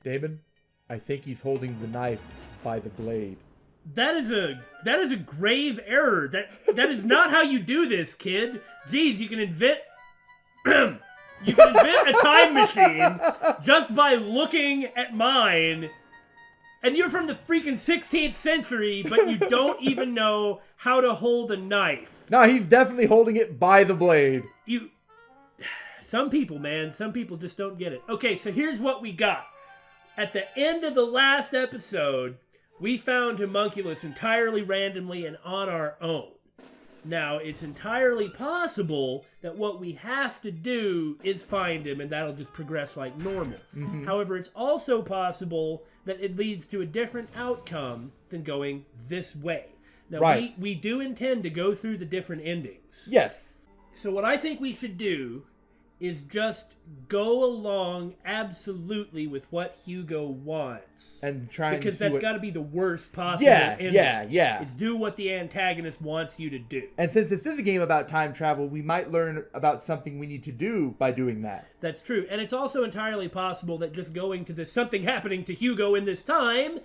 Damon, I think he's holding the knife by the blade. That is a grave error. That is not how you do this, kid. Geez, you can invent a time machine just by looking at mine. And you're from the freaking 16th century, but you don't even know how to hold a knife. No, he's definitely holding it by the blade. Some people, man, some people just don't get it. Okay, so here's what we got. At the end of the last episode, we found Homunculus entirely randomly and on our own. Now, it's entirely possible that what we have to do is find him, and that'll just progress like normal. Mm-hmm. However, it's also possible that it leads to a different outcome than going this way. Now, right. we do intend to go through the different endings. Yes. So what I think we should do is just go along absolutely with what Hugo wants. And try and because see that's what... got to be the worst possible ending. Yeah. Is do what the antagonist wants you to do. And since this is a game about time travel, we might learn about something we need to do by doing that. That's true. And it's also entirely possible that just going to this something happening to Hugo in this time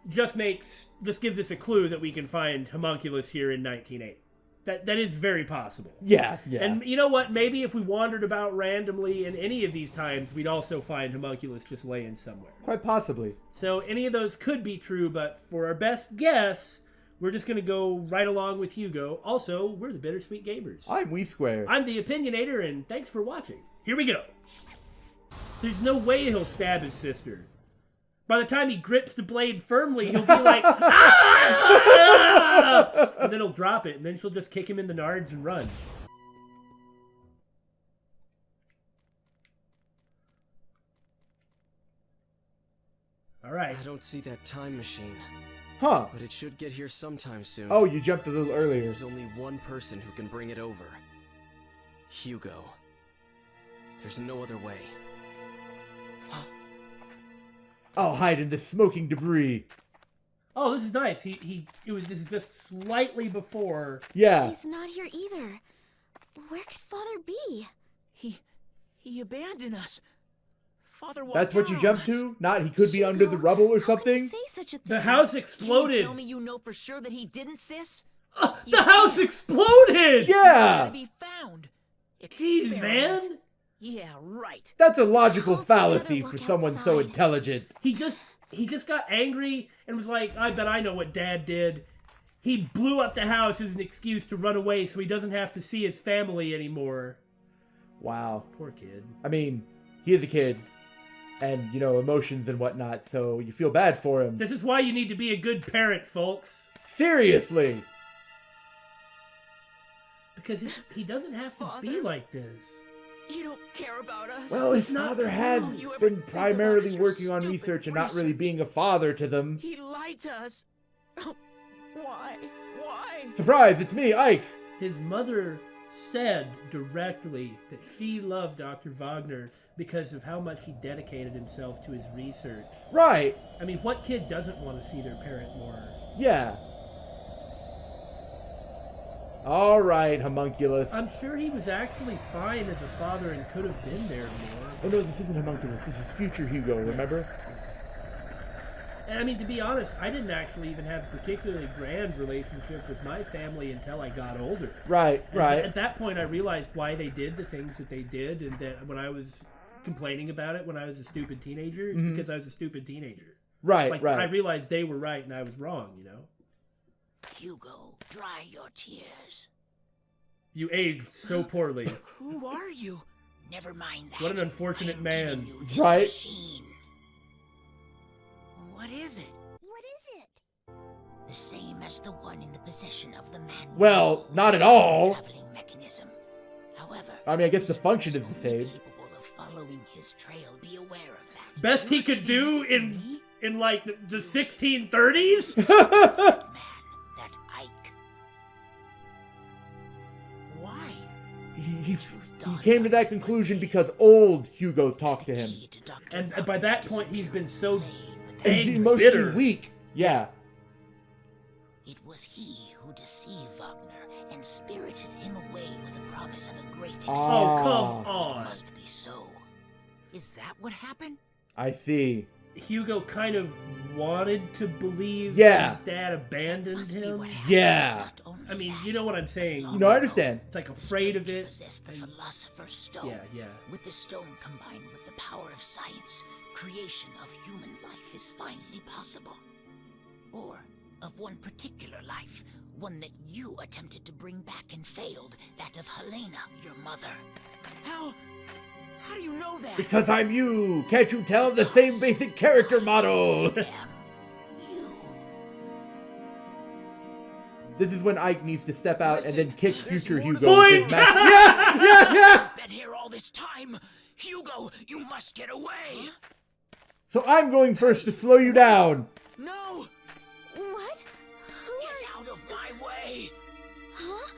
just gives us a clue that we can find Homunculus here in 1980. That is very possible. Yeah. And you know what? Maybe if we wandered about randomly in any of these times, we'd also find Homunculus just laying somewhere. Quite possibly. So any of those could be true, but for our best guess, we're just going to go right along with Hugo. Also, we're the Bittersweet Gamers. I'm We Square. I'm the Opinionator, and thanks for watching. Here we go. There's no way he'll stab his sister. By the time he grips the blade firmly, he'll be like, ah! And then he'll drop it, and then she'll just kick him in the nards and run. All right. I don't see that time machine. Huh. But it should get here sometime soon. Oh, you jumped a little earlier. There's only one person who can bring it over. Hugo. There's no other way. I'll hide in the smoking debris. Oh, this is nice. This is just slightly before. Yeah. He's not here either. Where could Father be? He abandoned us. Father walked That's what you out jumped on us. to? Not he could be under the rubble or How can you something? say such a thing? The house Can you exploded. tell me you know for sure that he didn't, sis? The house exploded! Yeah! To be found. Jeez, Experiment. man. Yeah, right. That's a logical I'll tell you fallacy to for look someone so outside. intelligent. He just got angry and was like, I bet I know what Dad did. He blew up the house as an excuse to run away so he doesn't have to see his family anymore. Wow. Poor kid. I mean, he is a kid. And, emotions and whatnot, so you feel bad for him. This is why you need to be a good parent, folks. Seriously! Because he doesn't have to be Father. like this. You don't care about us. Well, his It's not father true. has You ever been think about primarily us, your working on stupid research and not really research? being a father to them. He lied to us. Oh, why? Why? Surprise, it's me, Ike! His mother said directly that she loved Dr. Wagner because of how much he dedicated himself to his research. Right! I mean, what kid doesn't want to see their parent more? Yeah. Alright, Homunculus. I'm sure he was actually fine as a father and could have been there more. Oh no, this isn't Homunculus, this is future Hugo, remember? And I mean, to be honest, I didn't actually even have a particularly grand relationship with my family until I got older. Right, And right. At that point, I realized why they did the things that they did, and that when I was complaining about it when I was a stupid teenager, it's because I was a stupid teenager. Right, Like, right. I realized they were right and I was wrong, Hugo, dry your tears. You aged so poorly. Who are you? Never mind that. What an unfortunate I'm man. giving you this Right? machine. What is it? What is it? The same as the one in the possession of the man. Well, not at all. Traveling mechanism. However, I mean, I guess the this function one is the only same. Capable of following his trail. Be aware of that. Best he You're could giving do this to in me? like the 1630s? Man, that Ike. Why? He came to that conclusion because old Hugo talked to him. And by that point, he's been so And he's dang emotionally bitter. weak. Yeah. It was he who deceived Wagner and spirited him away with the promise of a great Oh, Ah. come It on. must be so. Is that what happened? I see. Hugo kind of wanted to believe Yeah. his dad abandoned Must be him. what happened. Yeah. Not only I mean, that, you know what I'm saying. You know, I understand. It's like the afraid of stranger it. possessed the and- philosopher's stone. Yeah. With the stone combined with the power of science, creation of human life is finally possible. Or of one particular life, one that you attempted to bring back and failed, that of Helena, your mother. How do you know that? Because I'm you. Can't you tell? The same basic character model. I am you. This is when Ike needs to step out and then kick There's future more to Hugo. the with his Boink! mask. Yeah. Been here all this time. Hugo, you must get away. So I'm going first to slow you down. No! What? Who Get are... out of my way! Huh?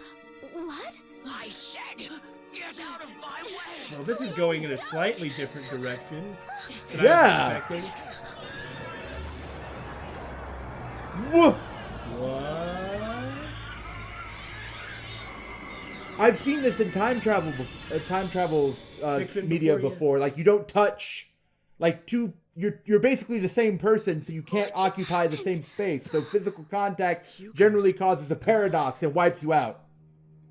What? I said, get out of my way! Well, this is going in a slightly different direction than I Yeah. was expecting. Whoa. What? I've seen this in time travel, Fiction media before, yeah. before. Like you don't touch, like two. You're basically the same person, so you can't What just occupy the happened? same space. So physical contact generally causes a paradox and wipes you out.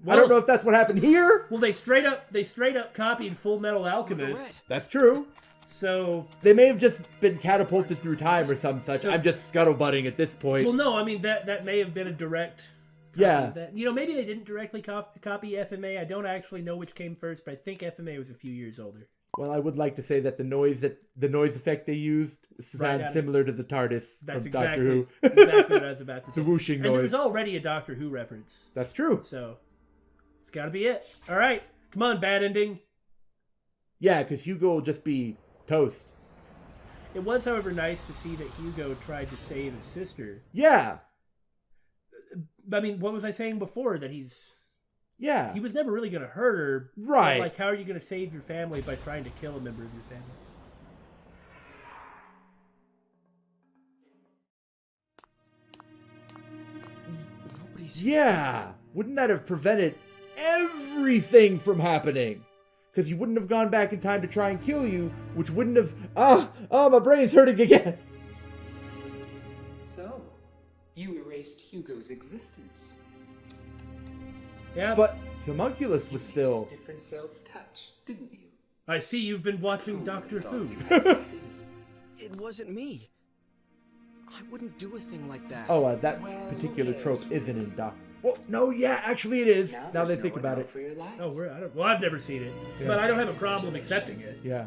I don't know if that's what happened here. Well, they straight up copied Full Metal Alchemist. That's true. So, They may have just been catapulted through time or some such. So- I'm just scuttlebutting at this point. well, no, I mean that may have been a direct. Copy Yeah. of that. You know, maybe they didn't directly copy FMA. I don't actually know which came first, but I think FMA was a few years older. Well, I would like to say that the noise effect they used Right, sounds similar to the TARDIS That's from Doctor exactly Who. exactly what I was about to say. The whooshing And there noise. was already a Doctor Who reference, That's true. so it's got to be it. All right, come on, bad ending. Yeah, because Hugo will just be toast. It was, however, nice to see that Hugo tried to save his sister. Yeah. I mean, what was I saying before? That Yeah. he was never really going to hurt her. But, Right. like, how are you going to save your family by trying to kill a member of your family? Yeah. Wouldn't that have prevented everything from happening? Because he wouldn't have gone back in time to try and kill you, which wouldn't have... my brain's hurting again. So, you erased Hugo's existence. Yeah, But homunculus was still... Different selves touch, didn't you? I see you've been watching Doctor Thought Who. you had that, didn't you? It wasn't me. I wouldn't do a thing like that. that Well, particular who trope cares, isn't in really? Doc... Well, no, yeah, actually it is. Now there's they no think one about out it. For your life. Oh, well, I've never seen it, Yeah. but I don't have a problem accepting it. Yeah.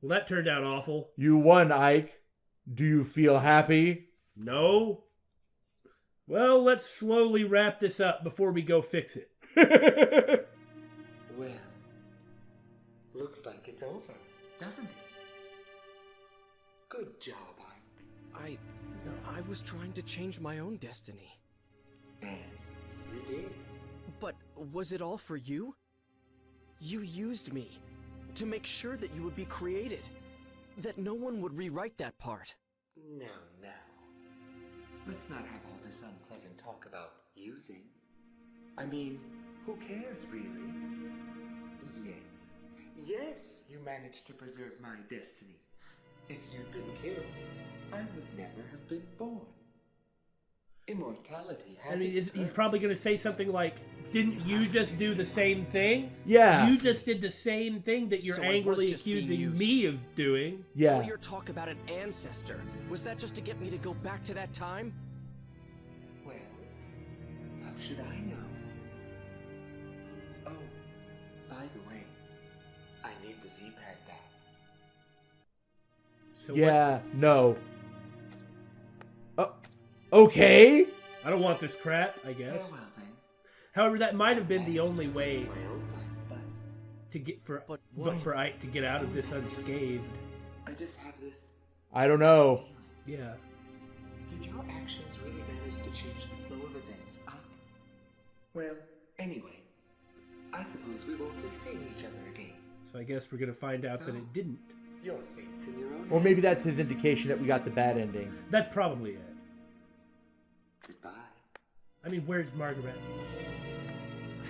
Well, that turned out awful. You won, Ike. Do you feel happy? No. Well, let's slowly wrap this up before we go fix it. Well, looks like it's over, doesn't it? Good job, Ike. I was trying to change my own destiny. And you did. But was it all for you? You used me to make sure that you would be created. That no one would rewrite that part. Now. Let's not have all this unpleasant talk about using. I mean, who cares, really? Yes, you managed to preserve my destiny. If you'd been killed, I would never have been born. Immortality has I mean, its he's probably going to say something like, didn't you just do the same thing? Yeah. You just did the same thing that you're So I was angrily just being accusing used. me of doing. Yeah. All your talk about an ancestor, was that just to get me to go back to that time? Well, how should I know? Oh, by the way, I need the Z-pad back. So Yeah, no. Okay. I don't want this crap, I guess. Oh, well then. However, that might have been the Managed only to way preserve my own life, but to get But but why? for Ike to get out of this unscathed. I just have this I don't know. feeling. Yeah. Did your actions really manage to change the flow of events, Ike? Well, anyway, I suppose we won't be seeing each other again. So I guess we're gonna find out that So? it didn't. Your fate's in your own Or maybe hands. that's his indication that we got the bad ending. That's probably it. Goodbye. I mean, where's Margaret?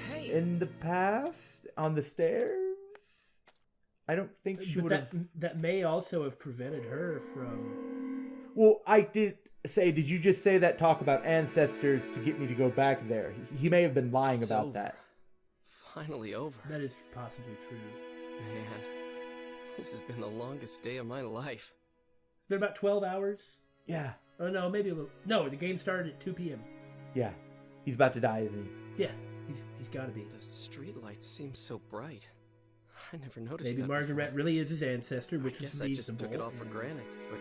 Hey! In the past? On the stairs? I don't think she But would have. that may also have prevented her from. Well, Ike did say, did you just say that talk about ancestors to get me to go back there? He may have been lying It's about over. that. Finally over. That is possibly true. Man, this has been the longest day of my life. It's been about 12 hours. Yeah. Oh, no, maybe a little. No, the game started at 2 p.m. Yeah. He's about to die, isn't he? Yeah, he's got to be. The streetlights seem so bright. I never noticed Maybe that Margaret before. really is his ancestor, I which guess is I just reasonable. took it all for and- granted, but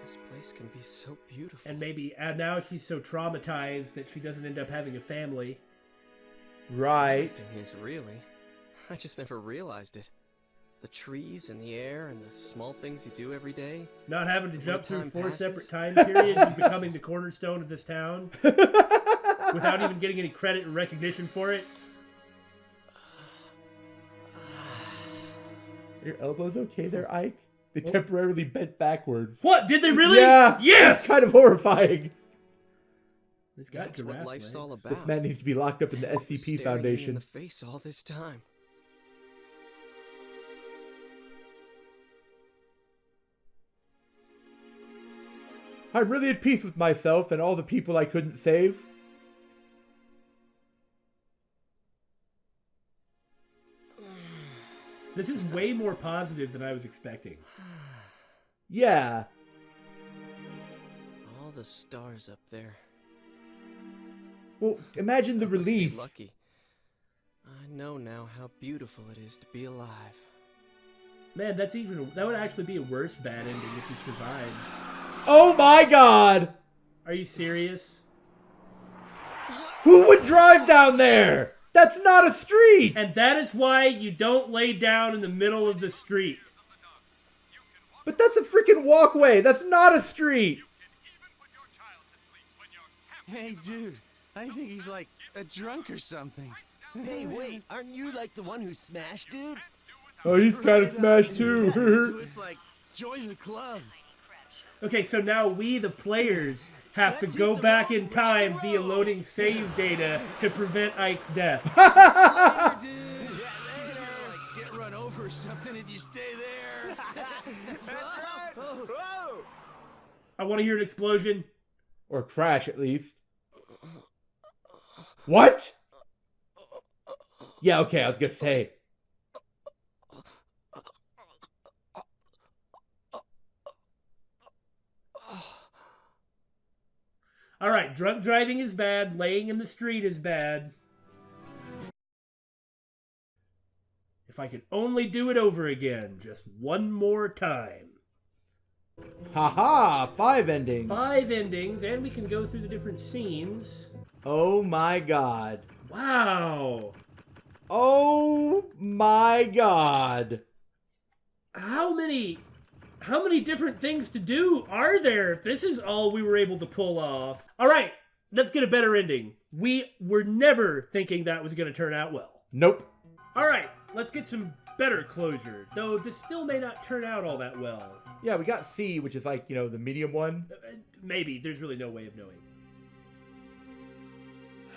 this place can be so beautiful. And maybe now she's so traumatized that she doesn't end up having a family. Right. The thing is, really, I just never realized it. The trees and the air and the small things you do every day. Not having to The jump way through time 4 passes. separate time periods and becoming the cornerstone of this town without even getting any credit and recognition for it. Your elbows okay there, Ike? They temporarily bent backwards. What? Did they really? Yeah. Yes! It's kind of horrifying. This got That's what giraffe life's all legs. about. This man needs to be locked up in the What was SCP staring me in Foundation. the face all this time. I'm really at peace with myself and all the people I couldn't save. This is way more positive than I was expecting. Yeah. All the stars up there. Well, imagine the I must be relief. lucky. I know now how beautiful it is to be alive. Man, that would actually be a worse bad ending if he survives. Oh my god! Are you serious? Who would drive down there? That's not a street! And that is why you don't lay down in the middle of the street. But that's a freaking walkway. That's not a street. Hey, dude, I think he's like a drunk or something. Hey, wait, aren't you like the one who smashed, dude? Oh, he's kind of smashed So too. it's like, join the club. Okay, so now we, the players, have to Let's go hit the back road, in time rock and via roll. loading save data to prevent Ike's death. Dude, yeah, later. Like, get run over or something and you stay there. I want to hear an explosion. Or crash, at least. What? Yeah, okay, I was gonna say. All right, drunk driving is bad. Laying in the street is bad. If I could only do it over again, just one more time. Haha, 5 endings. 5 endings, and we can go through the different scenes. Oh my god. Wow. Oh my god. How many different things to do are there if this is all we were able to pull off? All right, let's get a better ending. We were never thinking that was going to turn out well. Nope. All right, let's get some better closure, though this still may not turn out all that well. Yeah, we got C, which is like, you know, the medium one. Maybe, there's really no way of knowing.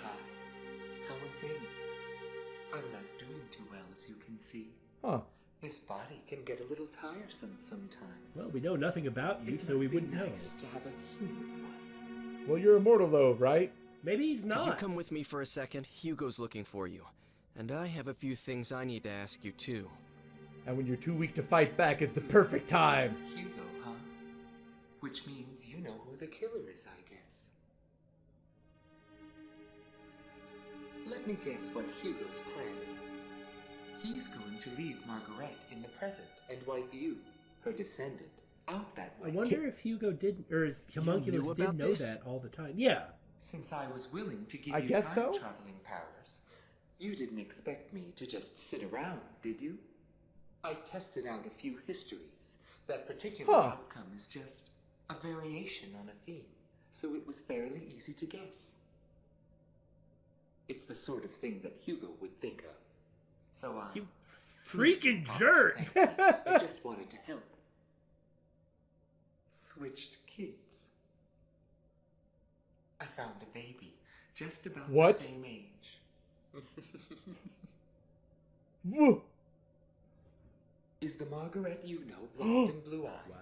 Hi. How are things? I'm not doing too well, as you can see. Huh. This body can get a little tiresome sometimes. Well, we know nothing about you, It so must we be wouldn't know. nice to have a human one. Well, you're immortal though, right? Maybe he's Could you not. come with me for a second? Hugo's looking for you. And I have a few things I need to ask you, too. And when you're too weak to fight back, it's the perfect time. Hugo, huh? Which means you know who the killer is, I guess. Let me guess what Hugo's plan is. He's going to leave Margaret in the present and wipe you, her descendant, out that I way. wonder if Hugo did, or if Homunculus knew did about know this? that all the time. Yeah. Since I was willing to give I you guess time so. traveling powers, you didn't expect me to just sit around, did you? I tested out a few histories. That particular Huh. outcome is just a variation on a theme, so it was fairly easy to guess. It's the sort of thing that Hugo would think of. So I... You freaking jerk! Thank you. I just wanted to help. Switched kids. I found a baby just about What? the same age. Woo. is the Margaret you know, blonde and blue-eyed. Wow.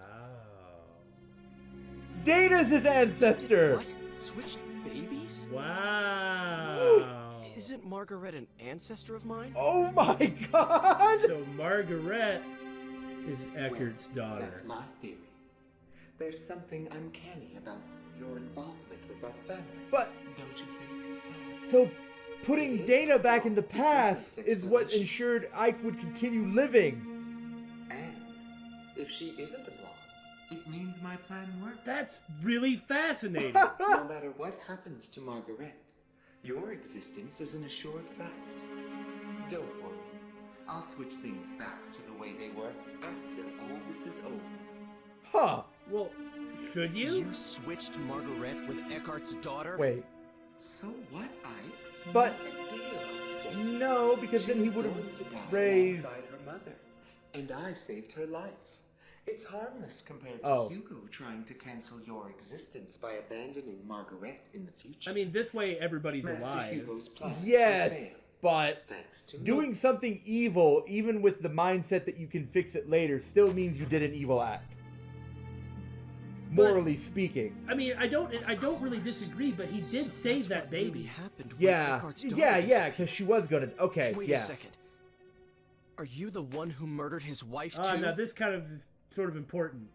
Dana's his ancestor! What? Switched babies? Wow. Isn't Margaret an ancestor of mine? Oh my god! So Margaret is Eckert's daughter. That's my theory. There's something uncanny about your involvement with that family. But, Don't you think? so putting Dana back in the past is what ensured Ike would continue living. And if she isn't a blonde, it means my plan worked. That's really fascinating. No matter what happens to Margaret, your existence is an assured fact. Don't worry. I'll switch things back to the way they were after all this is over. Huh. Well, should you? You switched Margaret with Eckhart's daughter? Wait. So what, Ike? But, What big deal, I say. no, because then he She's would have going to die raised... alongside her mother, and I saved her life. It's harmless compared to Oh. Hugo trying to cancel your existence by abandoning Margaret in the future. I mean, this way everybody's Master alive. Hugo's plan Yes, failed, but thanks to doing me. something evil, even with the mindset that you can fix it later, still means you did an evil act. Morally speaking. I mean, I don't really disagree, but he did So save that's that what really baby. happened when Yeah. Eckhart's daughter Yeah, disappeared. because she was gonna... Okay, Wait yeah. a second. Are you the one who murdered his wife too? Now this kind of is sort of important.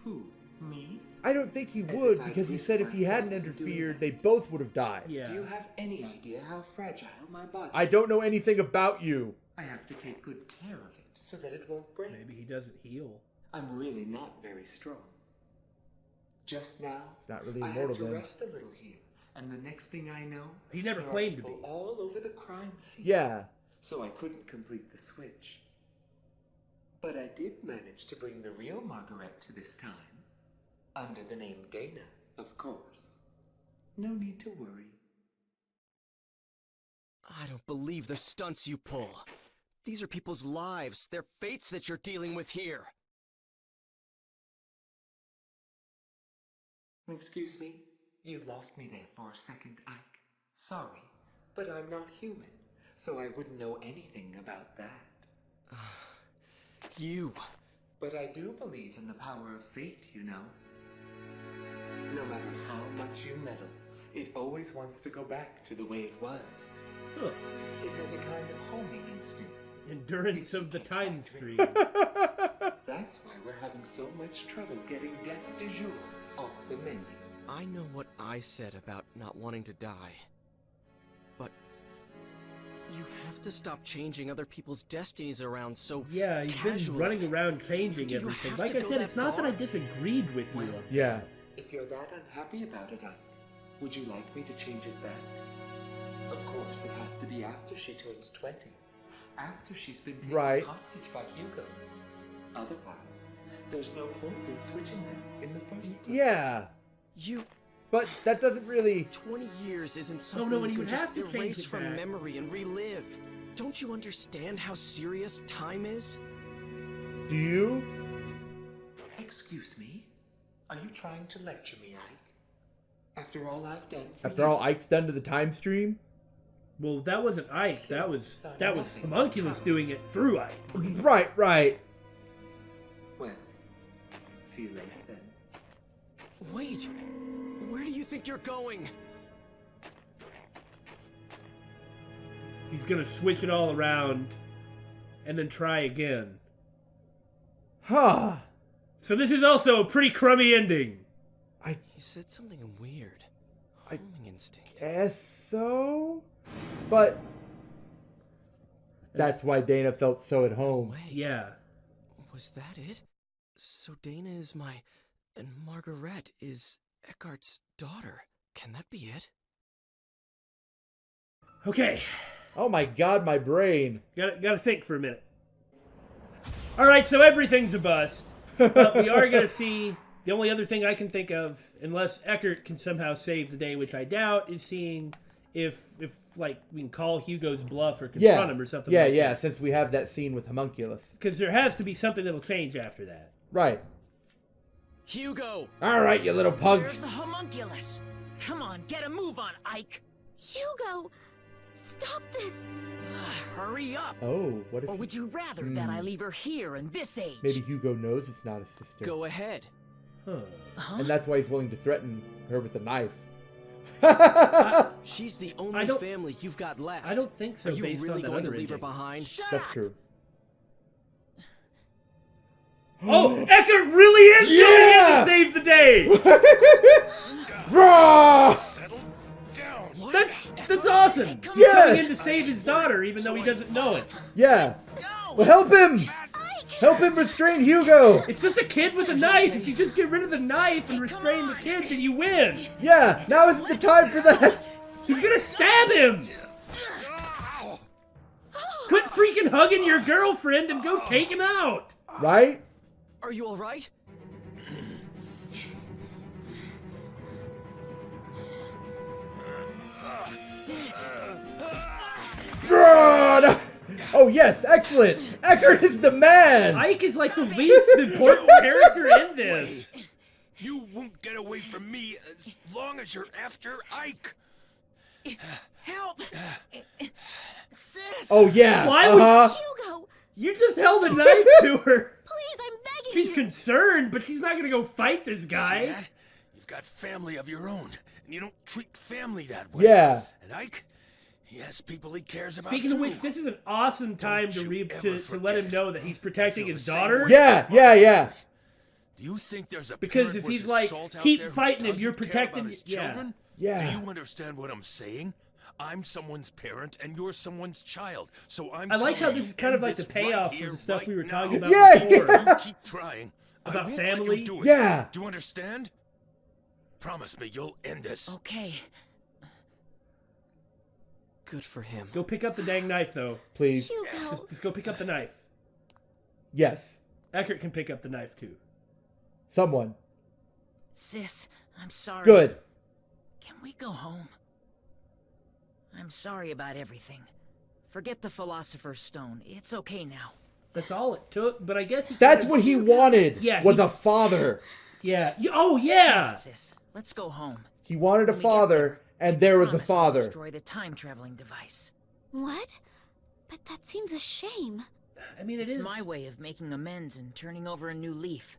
Who? Me? I don't think he As would, if I because he risked said if he hadn't myself in doing interfered, that. they both would have died. Yeah. Do you have any idea how fragile my body I don't know anything about you. I have to take good care of it so that it won't break. Maybe he doesn't heal. I'm really not very strong. Just now, It's not really I had immortal to then. rest a little here, and the next thing I know, He never there are claimed to people be. all over the crime scene. Yeah. So I couldn't complete the switch. But I did manage to bring the real Margaret to this time, under the name Dana, of course. No need to worry. I don't believe the stunts you pull. These are people's lives, their fates that you're dealing with here. Excuse me? You lost me there for a second, Ike. Sorry, but I'm not human, so I wouldn't know anything about that. You. But I do believe in the power of fate, you know. No matter how much you meddle, it always wants to go back to the way it was. Huh. It has a kind of homing instinct. Endurance of the time stream. That's why we're having so much trouble getting death de jour off the menu. I know what I said about not wanting to die. But you have to stop changing other people's destinies around so Yeah, he's been casually. running around changing Do you everything. have Like to I go said, that it's not that I far? disagreed with you. Well, Yeah. if you're that unhappy about it, Ike, would you like me to change it back? Of course, it has to be after she turns 20. After she's been taken Right. hostage by Hugo. Otherwise, there's no point in switching them in the first place. Yeah. You. But that doesn't really... 20 years isn't something no, and you you can have just to change erase it from back. memory and relive. Don't you understand how serious time is? Do you? Excuse me? Are you trying to lecture me, Ike? After all I've done for After you? all Ike's done to the time stream? Well, that wasn't Ike. That was Homunculus doing it through Ike. Right, right. Well, see you later then. Wait! Where do you think you're going? He's gonna switch it all around and then try again. Huh. So this is also a pretty crummy ending. He said something weird. I- Homing instinct. Guess so? But... That's why Dana felt so at home. Wait, Yeah. was that it? So Dana is my... and Margaret is Eckhart's daughter. Can that be it? Okay. Oh my god, my brain. Gotta think for a minute. Alright, so everything's a bust. But we are gonna see... The only other thing I can think of, unless Eckert can somehow save the day, which I doubt, is seeing if like, we can call Hugo's bluff or confront him or something like Yeah, that. since we have that scene with Homunculus. Because there has to be something that'll change after that. Right. Hugo! Alright, you little punk. Where's the homunculus? Come on, get a move on, Ike. Hugo! Stop this! Hurry up! Oh, what if... Or would you rather that I leave her here in this age? Maybe Hugo knows it's not his sister. Go ahead. Huh. And that's why he's willing to threaten her with a knife. She's the only family you've got left. I don't think so. Are you based really on that going to other leave her ending. behind? That's true. Oh, Eckert really is going in to save the day. Settle down. That's awesome. He's Yes! coming in to save his daughter, even though he doesn't know it. Yeah. Well, help him! Help him restrain Hugo! It's just a kid with a knife. If you just get rid of the knife and restrain the kid, then you win. Yeah, now isn't the time for that! He's gonna stab him. Quit freaking hugging your girlfriend and go take him out. Right? Are you all right? Oh yes, excellent! Eckert is the man! Ike is like the least important character in this. You won't get away from me as long as you're after Ike. Help! Sis! Oh yeah, Why would Hugo! you just held a knife to her? Please, I'm begging She's you! concerned, but she's not gonna go fight this See guy. that? You've got family of your own, and you don't treat family that way. Yeah. And Ike, he has people he cares about. Speaking of too. which, this is an awesome time Don't to you ever let him forget. know that he's protecting I feel his the same daughter. way. Yeah. Do you think there's a Because parent if worth he's his like, salt out keep there who fighting him, doesn't you're care protecting- about his yeah. children? Yeah. Do you understand what I'm saying? I'm someone's parent and you're someone's child. So I'm I like how telling this you is kind of in like the this right payoff here, for the stuff right we were now. talking about Yeah, before. yeah. You keep trying. I About won't let you family? do it. Yeah. Do you understand? Promise me you'll end this. Okay. Good for him. Go pick up the dang knife, though. Please. Hugo! Just go pick up the knife. Yes. Eckert can pick up the knife, too. Someone. Sis, I'm sorry. Good. Can we go home? I'm sorry about everything. Forget the Philosopher's Stone. It's okay now. That's all it took, but I guess he That's kinda- what he wanted. Yeah, was he- a father. Yeah. Oh, yeah! Sis, let's go home. He wanted a When we get father, there, and there was a promise I'll father. Destroy the time-traveling device. What? But that seems a shame. I mean, It's is. my way of making amends and turning over a new leaf.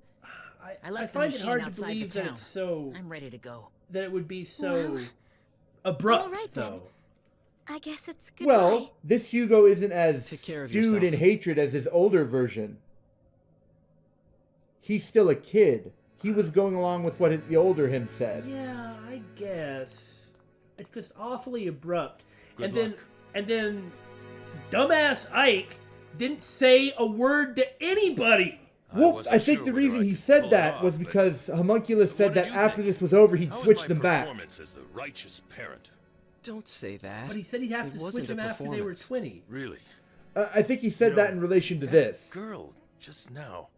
I I left the find it machine hard to outside believe the that town. it's so. I'm ready to go. That it would be so Well, abrupt, all right then. though. I guess it's goodbye. Well, this Hugo isn't as Take care of stewed in yourself. hatred as his older version. He's still a kid. He was going along with what the older him said. Yeah, I guess. It's just awfully abrupt. Good and luck. then dumbass Ike didn't say a word to anybody. Well, wasn't I think sure the whether reason I he could said pull it that off, was but because Homunculus said what do that you after think? this was over, he'd How was switch my them back. performance as the righteous parent? Don't say that. But he said he'd have It to wasn't switch a him after they were performance. 20. Really? I think he said You know, that in relation to That this. girl just now.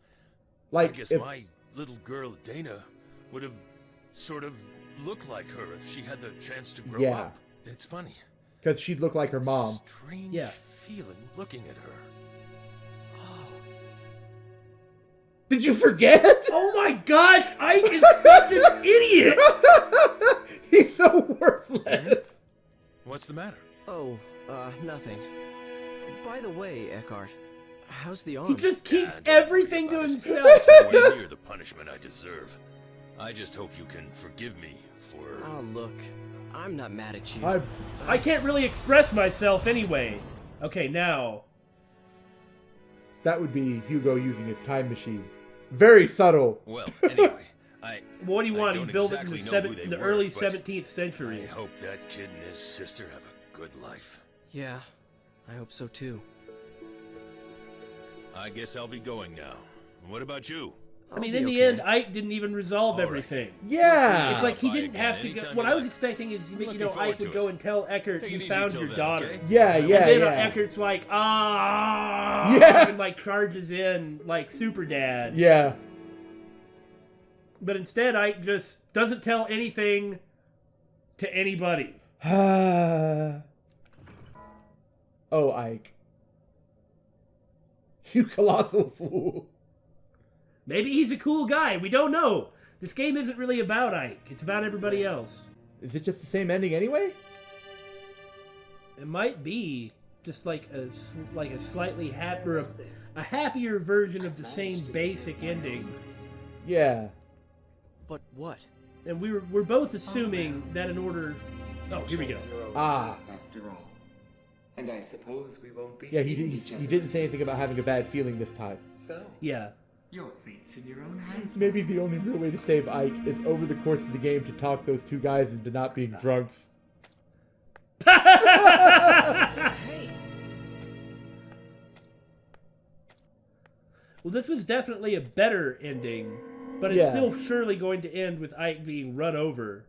Like, I guess if my little girl Dana would have sort of looked like her if she had the chance to grow Yeah. up. It's funny. because she'd look like her mom. Strange Yeah. feeling looking at her. Oh, Did you forget? Oh my gosh, Ike is such an idiot! He's so worthless. what's the matter? Oh, nothing. By the way, Eckhart, how's the arm? He just keeps don't worry everything to about it. himself. It's nowhere near the punishment I deserve. I just hope you can forgive me for. Oh, look. I'm not mad at you. I can't really express myself anyway. Okay, now. That would be Hugo using his time machine. Very subtle. Well, anyway, What do you I want? don't He's built it in exactly know who they the were, early but 17th century. I hope that kid and his sister have a good life. Yeah, I hope so too. I guess I'll be going now. What about you? I mean, I'll in be the okay. end, Ike didn't even resolve All right. everything. Yeah. It's like he Bye didn't again, have to go. anytime What you I was like. expecting is, Looking you know, forward Ike would to go it. and tell Eckert, Take it you easy found till your then, daughter. okay? Yeah, And yeah, then yeah. Eckert's like, ah, Yeah. and like charges in like super dad. Yeah. But instead, Ike just doesn't tell anything to anybody. Oh, Ike. You colossal fool. Maybe he's a cool guy. We don't know. This game isn't really about Ike. It's about everybody else. Is it just the same ending anyway? It might be just like a slightly happier, a happier version of the same basic ending. Yeah. But what? And we're both assuming that in order. Oh, here we go. Ah. After all. And I suppose we won't be Yeah, seeing each he other didn't say anything about having a bad feeling this time. So, Yeah. your fate's in your own hands. Maybe the only real way to save Ike is over the course of the game to talk those two guys into not being drunks. Hey! Well, this was definitely a better ending, but it's still surely going to end with Ike being run over.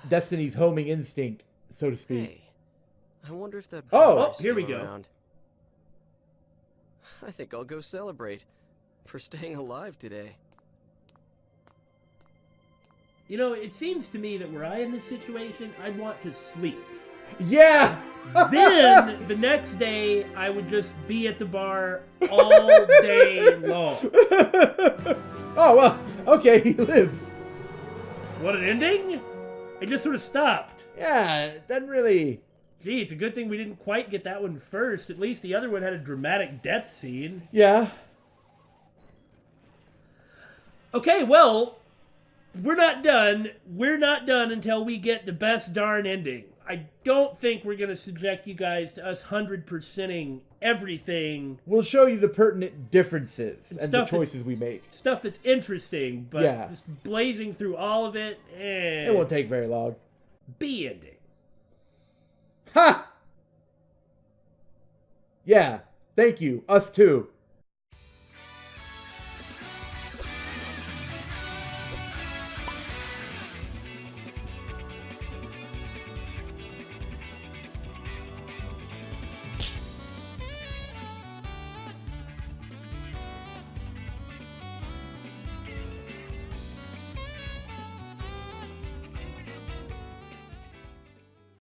Destiny's homing instinct, so to speak. Hey, I wonder if that. Oh, is here we still go. around. I think I'll go celebrate for staying alive today. You know, it seems to me that were I in this situation, I'd want to sleep. Yeah! Then, the next day, I would just be at the bar all day long. Oh, well, okay, he lived. What an ending? It just sort of stopped. Yeah, it doesn't really... Gee, it's a good thing we didn't quite get that one first. At least the other one had a dramatic death scene. Yeah. Okay, well, we're not done. We're not done until we get the best darn ending. I don't think we're going to subject you guys to us 100%ing everything. We'll show you the pertinent differences and the stuff choices we make. Stuff that's interesting, but Yeah. just blazing through all of it, It won't take very long. B ending. Ha! Yeah, thank you. Us too.